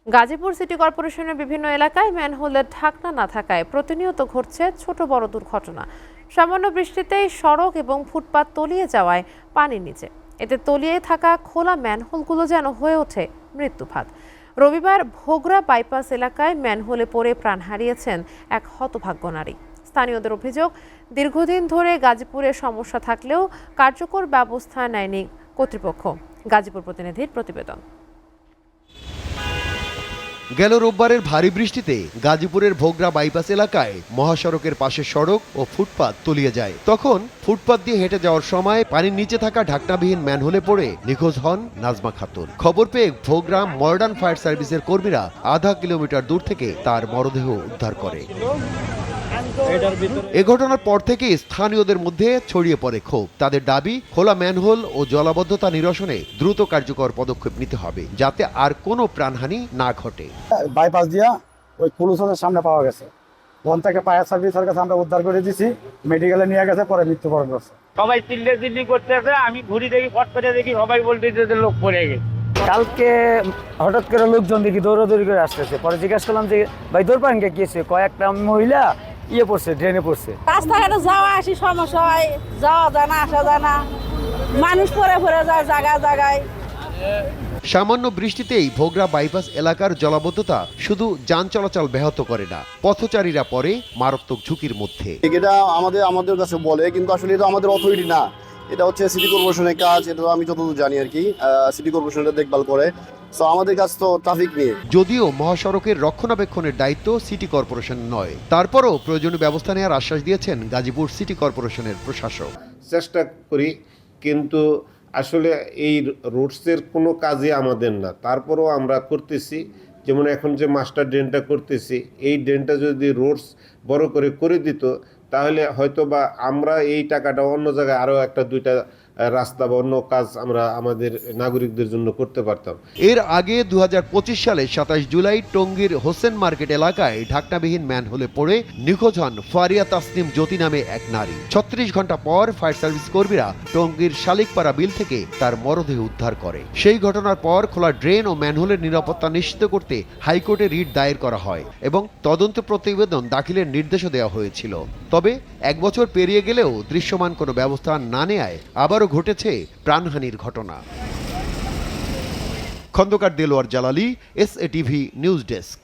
Gazipur city কর্পোরেশনের বিভিন্ন এলাকায় ম্যানহোলের ঢাকনা না থাকায় প্রতিনিয়ত ঘটছে ছোট বড় দুর্ঘটনা। সামান্য বৃষ্টিতেই সড়ক এবং ফুটপাত তলিয়ে যাওয়ায় পানির নিচে, এতে তলিয়ে থাকা খোলা ম্যানহোলগুলো যেন হয়ে ওঠে মৃত্যুফাত। রবিবার ভোগড়া বাইপাস এলাকায় ম্যানহোলে পড়ে প্রাণ হারিয়েছেন এক হতভাগ্য নারী। স্থানীয়দের অভিযোগ, দীর্ঘদিন ধরে গাজীপুরে সমস্যা থাকলেও কার্যকর ব্যবস্থা নেয়নি কর্তৃপক্ষ। গাজীপুর প্রতিনিধির প্রতিবেদন। গেল রোববারের ভারী বৃষ্টিতে গাজীপুরের ভোগড়া বাইপাস এলাকায় মহাসড়কের পাশে সড়ক ও ফুটপাত তলিয়ে যায়। তখন ফুটপাত দিয়ে হেঁটে যাওয়ার সময় পানির নিচে থাকা ঢাকনাবিহীন ম্যানহোলে পড়ে নিখোঁজ হন নাজমা খাতুন। খবর পেয়ে ভোগড়া মডার্ন ফায়ার সার্ভিসের কর্মীরা আধা কিলোমিটার দূর থেকে তার মরদেহ উদ্ধার করে। এ ঘটনার পর থেকে স্থানীয়দের মধ্যে ছড়িয়ে পড়ে ক্ষোভ। তাদের দাবি, খোলা ম্যানহোল ও জলাবদ্ধতা নিরসনে দ্রুত কার্যকর পদক্ষেপ নিতে হবে, যাতে আর কোনো প্রাণহানি না ঘটে। বাইপাস দিয়া ওই পুলিশের সামনে পাওয়া গেছে, ওখান থেকে ফায়ার সার্ভিসের কাছে আমরা উদ্ধার করে দিছি, মেডিকেলে নিয়ে গেছে, পরে মৃত্যুবরণ করছে। সবাই চিল্লি করতেছে, আমি ঘুরি দেখি, ফট করে দেখি সবাই বলতেছে যে লোক পড়ে গেছে। কালকে হঠাৎ করে লোকজন দেখি দৌড়াদৌড়ি করে আসতেছে, পরে জিজ্ঞাসা করলাম যে ভাই দৌড় পান কে গিয়েছে, কয়েকটা মহিলা পড়ছে, ড্রেনে পড়ছে। রাস্তাঘাটে যাওয়া আসি সমস্যা হয়, যাওয়া যায় না, আসা যায় না, মানুষ পরে যায় জায়গায় জায়গায়। সামান্য বৃষ্টিতেই ভোগড়া বাইপাস এলাকার জলাবদ্ধতা শুধু যান চলাচল ব্যাহত করে না, পথচারীরা পড়ে মারাত্মক ঝুঁকির মধ্যে। এটা আমাদের কাছে বলে, কিন্তু আসলে এটা আমাদের অথরিটি না, এটা হচ্ছে সিটি কর্পোরেশনের কাজ। এটা আমি যতদূর জানি আর কি, সিটি কর্পোরেশনের দেখভাল করে। তো আমাদের কাজ তো ট্রাফিক নিয়ে। যদিও মহাসড়কের রক্ষণাবেক্ষণের দায়িত্ব সিটি কর্পোরেশন নয়, তারপরও প্রয়োজনীয় ব্যবস্থা নেওয়ার আশ্বাস দিয়েছেন গাজীপুর সিটি কর্পোরেশনের প্রশাসক। চেষ্টা করি, কিন্তু আসলে এই রোডসের কোনো কাজই আমাদের না, তারপরও আমরা করতেছি। যেমন এখন যে মাস্টার ড্রেনটা করতেছি, এই ড্রেনটা যদি রোডস বড় করে দিত, তাহলে হয়তো বা আমরা এই টাকাটা অন্য জায়গায় আরও একটা দুইটা রাস্তা বা অন্য কাজ আমরা আমাদের নাগরিকদের জন্য করতে পারতাম। এর আগে 2025 সালে 27 জুলাই টঙ্গীর হোসেন মার্কেট এলাকায় ঢাকনাবিহীন ম্যানহোলে পড়ে নিখোঁজ হন ফারিয়া তাসনিম জ্যোতি নামে এক নারী। 36 ঘন্টা পর ফায়ার সার্ভিস কর্মীরা টঙ্গীর শালিকপাড়া বিল থেকে তার মরদেহ উদ্ধার করে। সেই ঘটনার পর খোলা ড্রেন ও ম্যানহোলের নিরাপত্তা নিশ্চিত করতে হাইকোর্টে রিট দায়ের করা হয় এবং তদন্ত প্রতিবেদন দাখিলের নির্দেশও দেওয়া হয়েছিল। তবে 1 বছর পেরিয়ে গেলেও দৃশ্যমান কোনো ব্যবস্থা না নেয়ায় আবারও ঘটেছে প্রাণহানির ঘটনা। খন্দকার দেলোয়ার জালালি, SATV নিউজ ডেস্ক।